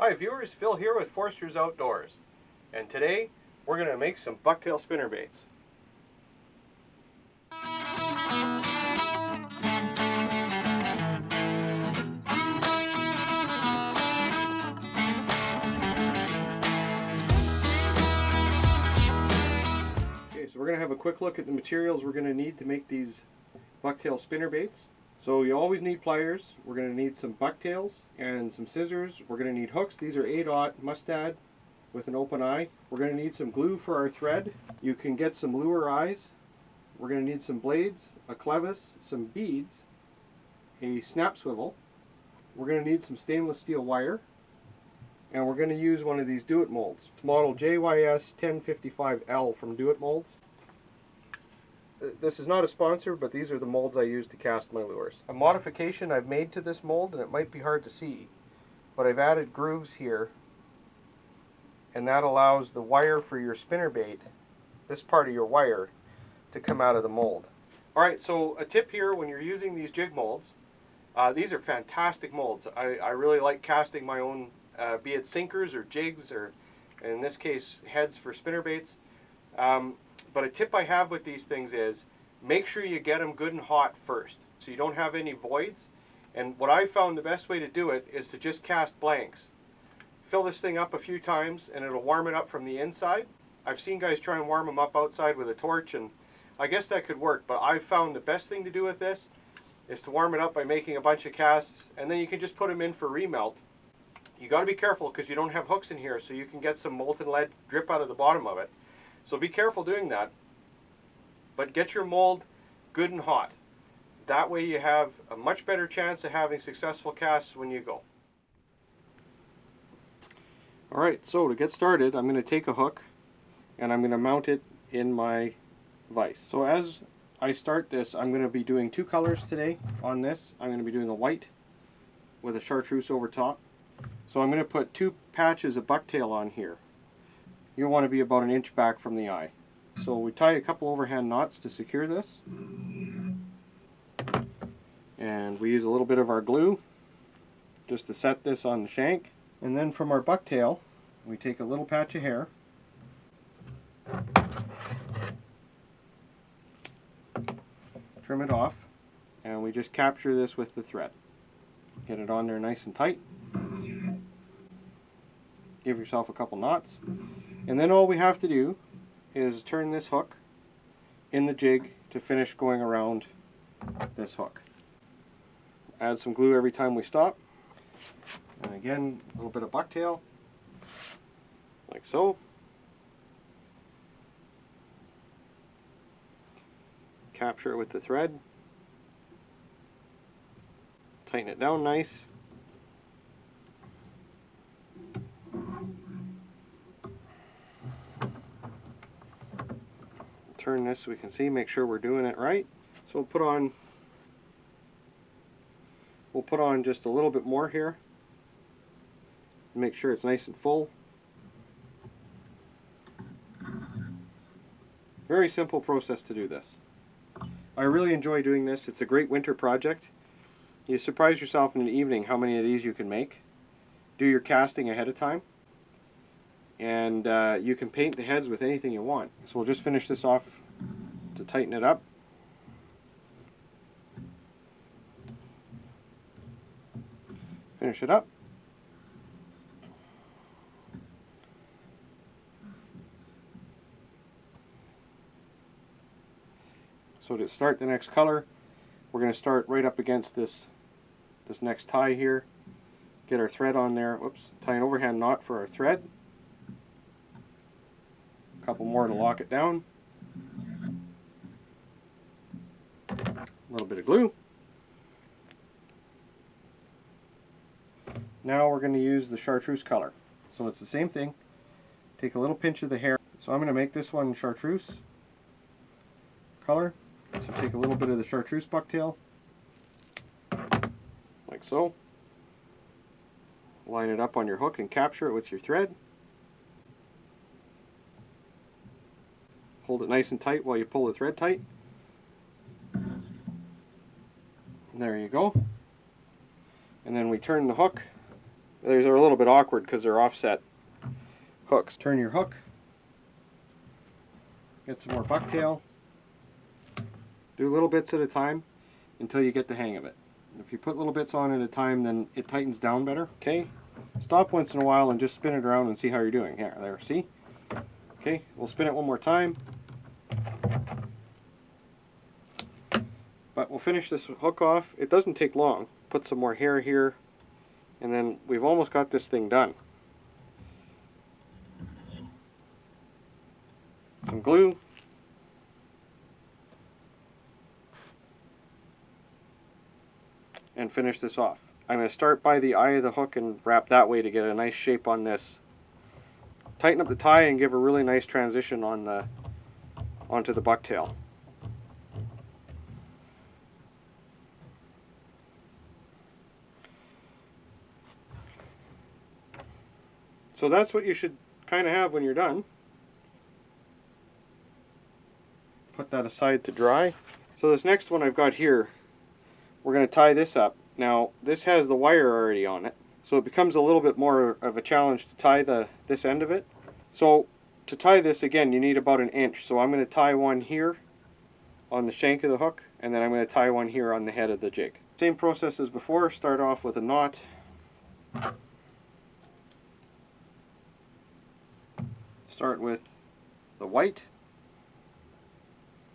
Hi viewers, Phil here with Forster's Outdoors, and today we're going to make some bucktail spinnerbaits. Okay, so we're going to have a quick look at the materials we're going to need to make these bucktail spinnerbaits. So you always need pliers. We're going to need some bucktails and some scissors. We're going to need hooks. These are 8/0 mustad with an open eye. We're going to need some glue for our thread. You can get some lure eyes. We're going to need some blades, a clevis, some beads, a snap swivel. We're going to need some stainless steel wire, and we're going to use one of these Do It molds. It's model JYS 1055L from Do It Molds. This is not a sponsor, but these are the molds I use to cast my lures. A modification I've made to this mold, and it might be hard to see, but I've added grooves here, and that allows the wire for your spinnerbait, this part of your wire, to come out of the mold. Alright, so a tip here when you're using these jig molds, these are fantastic molds. I really like casting my own, be it sinkers or jigs, or in this case heads for spinnerbaits. But a tip I have with these things is make sure you get them good and hot first so you don't have any voids. And what I found the best way to do it is to just cast blanks. Fill this thing up a few times and it'll warm it up from the inside. I've seen guys try and warm them up outside with a torch, and I guess that could work, but I found the best thing to do with this is to warm it up by making a bunch of casts, and then you can just put them in for remelt. You got to be careful because you don't have hooks in here, so you can get some molten lead drip out of the bottom of it. So be careful doing that, but get your mold good and hot. That way you have a much better chance of having successful casts when you go. Alright, so to get started, I'm going to take a hook and I'm going to mount it in my vise. So as I start this, I'm going to be doing two colors today on this. I'm going to be doing a white with a chartreuse over top. So I'm going to put two patches of bucktail on here. You'll want to be about 1 inch back from the eye. So we tie a couple overhand knots to secure this. And we use a little bit of our glue just to set this on the shank. And then from our bucktail, we take a little patch of hair, trim it off, and we just capture this with the thread. Get it on there nice and tight. Give yourself a couple knots. And then all we have to do is turn this hook in the jig to finish going around this hook. Add some glue every time we stop. And again, a little bit of bucktail, like so. Capture it with the thread. Tighten it down nice. Turn this so we can see, make sure we're doing it right. So we'll put on just a little bit more here. Make sure it's nice and full. Very simple process to do this. I really enjoy doing this. It's a great winter project. You surprise yourself in an evening how many of these you can make. Do your casting ahead of time, and you can paint the heads with anything you want. So we'll just finish this off to tighten it up. Finish it up. So to start the next color, we're going to start right up against this next tie here. Get our thread on there. Whoops, tie an overhand knot for our thread. A couple more to lock it down. A little bit of glue. Now we're going to use the chartreuse color. So it's the same thing. Take a little pinch of the hair. So I'm going to make this one chartreuse color. So take a little bit of the chartreuse bucktail, like so. Line it up on your hook and capture it with your thread. Hold it nice and tight while you pull the thread tight. And there you go. And then we turn the hook These are a little bit awkward because they're offset hooks. Turn your hook, get some more bucktail, do little bits at a time until you get the hang of it. If you put little bits on at a time, then it tightens down better. Okay, stop once in a while and just spin it around and see how you're doing. Here, there, see? Okay, we'll spin it one more time. But we'll finish this hook off. It doesn't take long. Put some more hair here, and then we've almost got this thing done. Some glue. And finish this off. I'm going to start by the eye of the hook and wrap that way to get a nice shape on this. Tighten up the tie and give a really nice transition on onto the bucktail. So that's what you should kind of have when you're done. Put that aside to dry. So this next one I've got here, we're going to tie this up. Now this has the wire already on it, so it becomes a little bit more of a challenge to tie this end of it. So to tie this, again, you need about 1 inch. So I'm going to tie one here on the shank of the hook, and then I'm going to tie one here on the head of the jig. Same process as before. Start off with a knot. Start with the white.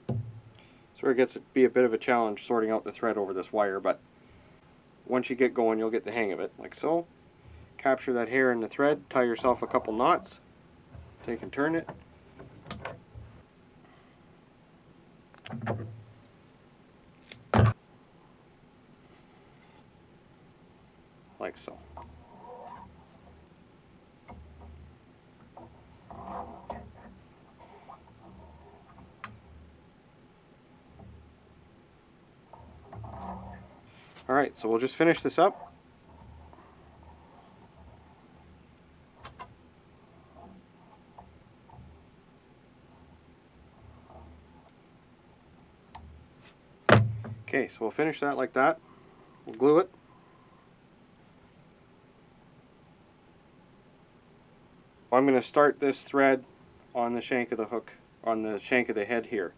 So it gets to be a bit of a challenge sorting out the thread over this wire, but once you get going, you'll get the hang of it, like so. Capture that hair in the thread, tie yourself a couple knots, take and turn it. Like so. Alright, so we'll just finish this up. Okay, so we'll finish that like that. We'll glue it. I'm going to start this thread on the shank of the hook, on the shank of the head here.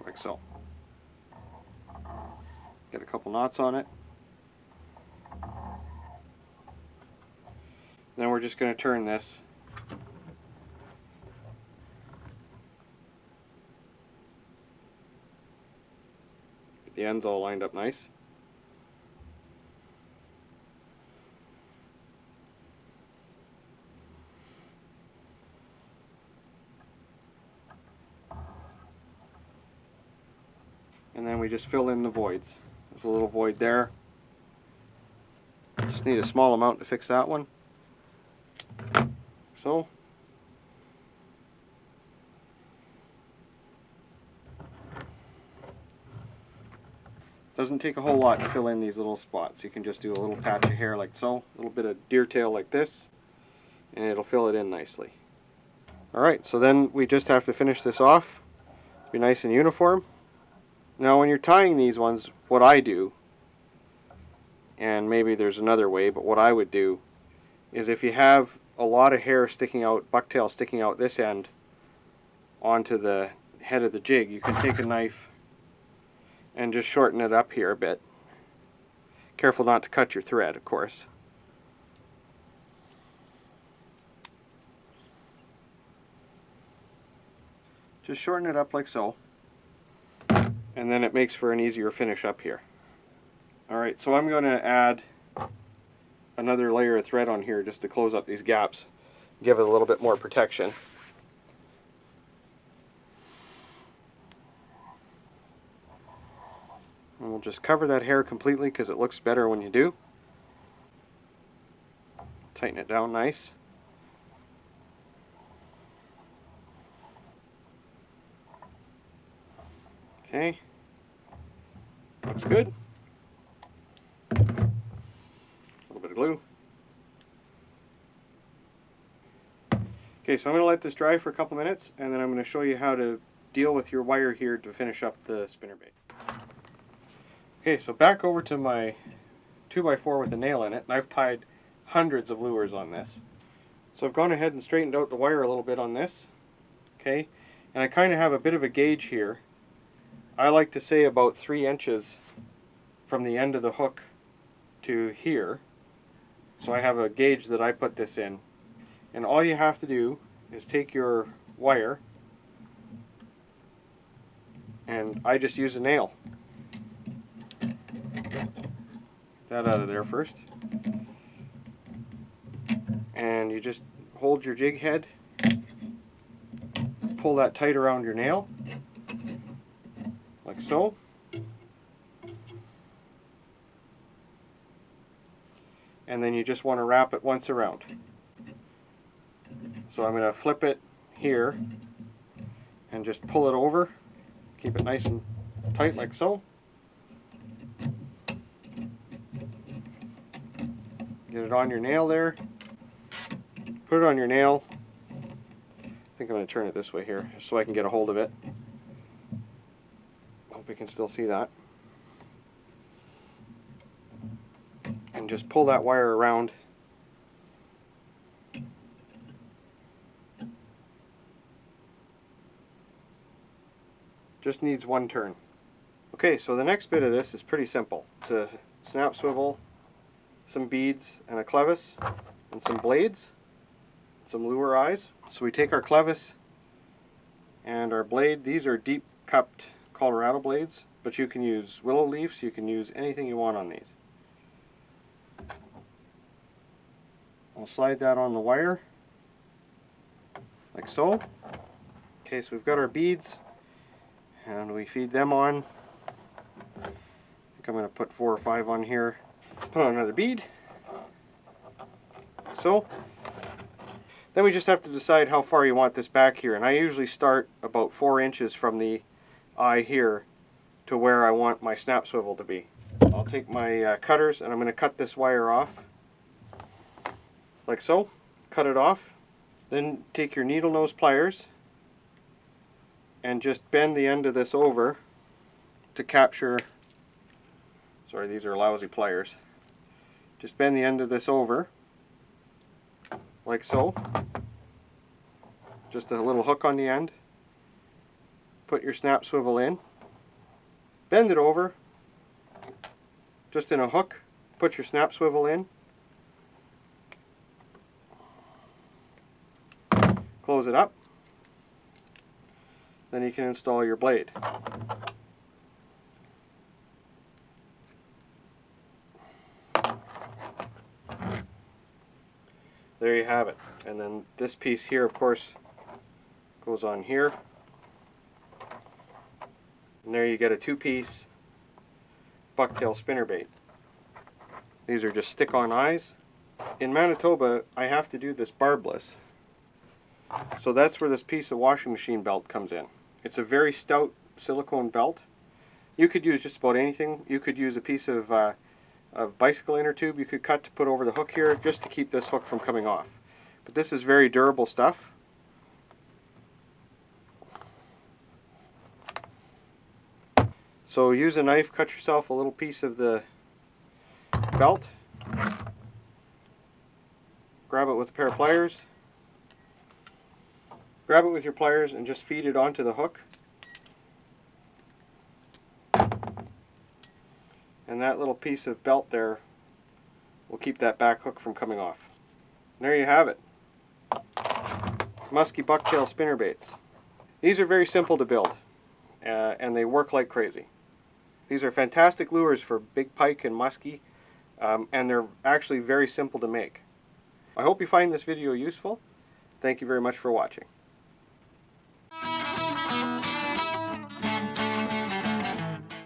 Like so. Get a couple knots on it. Then we're just going to turn this. Get the ends all lined up nice. And then we just fill in the voids. There's a little void there. Just need a small amount to fix that one. So. Doesn't take a whole lot to fill in these little spots. You can just do a little patch of hair like so, a little bit of deer tail like this, and it'll fill it in nicely. Alright, so then we just have to finish this off. Be nice and uniform. Now when you're tying these ones, what I do, and maybe there's another way, but what I would do is if you have a lot of hair sticking out, bucktail sticking out this end onto the head of the jig, you can take a knife and just shorten it up here a bit. Careful not to cut your thread, of course. Just shorten it up like so, and then it makes for an easier finish up here. Alright, so I'm going to add another layer of thread on here just to close up these gaps, give it a little bit more protection. And we'll just cover that hair completely because it looks better when you do. Tighten it down nice. Okay, looks good. A little bit of glue. Okay, so I'm going to let this dry for a couple minutes, and then I'm going to show you how to deal with your wire here to finish up the spinnerbait. Okay, so back over to my 2x4 with a nail in it, and I've tied hundreds of lures on this. So I've gone ahead and straightened out the wire a little bit on this. Okay, and I kind of have a bit of a gauge here. I like to say about 3 inches from the end of the hook to here. So I have a gauge that I put this in. And all you have to do is take your wire, and I just use a nail. Get that out of there first. And you just hold your jig head, pull that tight around your nail, like so. And then you just want to wrap it once around. So I'm going to flip it here and just pull it over. Keep it nice and tight like so. Get it on your nail there. Put it on your nail. I think I'm going to turn it this way here so I can get a hold of it. Hope you can still see that. And just pull that wire around. Just needs one turn. Okay, so the next bit of this is pretty simple. It's a snap swivel, some beads, and a clevis, and some blades, some lure eyes. So we take our clevis and our blade. These are deep cupped Colorado blades, but you can use willow leaves, you can use anything you want on these. I'll slide that on the wire, like so. Okay, so we've got our beads, and we feed them on. I think I'm going to put 4 or 5 on here. Put on another bead. So. Then we just have to decide how far you want this back here. And I usually start about 4 inches from the eye here to where I want my snap swivel to be. I'll take my cutters and I'm going to cut this wire off. Like so. Cut it off. Then take your needle nose pliers and just bend the end of this over to capture, sorry, these are lousy pliers. Just bend the end of this over, like so. Just a little hook on the end. Put your snap swivel in. Bend it over, just in a hook. Put your snap swivel in. Close it up. Then you can install your blade. There you have it. And then this piece here, of course, goes on here. And there you get a 2-piece bucktail spinnerbait. These are just stick-on eyes. In Manitoba, I have to do this barbless. So that's where this piece of washing machine belt comes in. It's a very stout silicone belt. You could use just about anything. You could use a piece of bicycle inner tube you could cut to put over the hook here just to keep this hook from coming off. But this is very durable stuff. So use a knife, cut yourself a little piece of the belt. Grab it with a pair of pliers. Grab it with your pliers and just feed it onto the hook. And that little piece of belt there will keep that back hook from coming off. And there you have it. Musky bucktail spinnerbaits. These are very simple to build, and they work like crazy. These are fantastic lures for big pike and muskie, and they're actually very simple to make. I hope you find this video useful. Thank you very much for watching.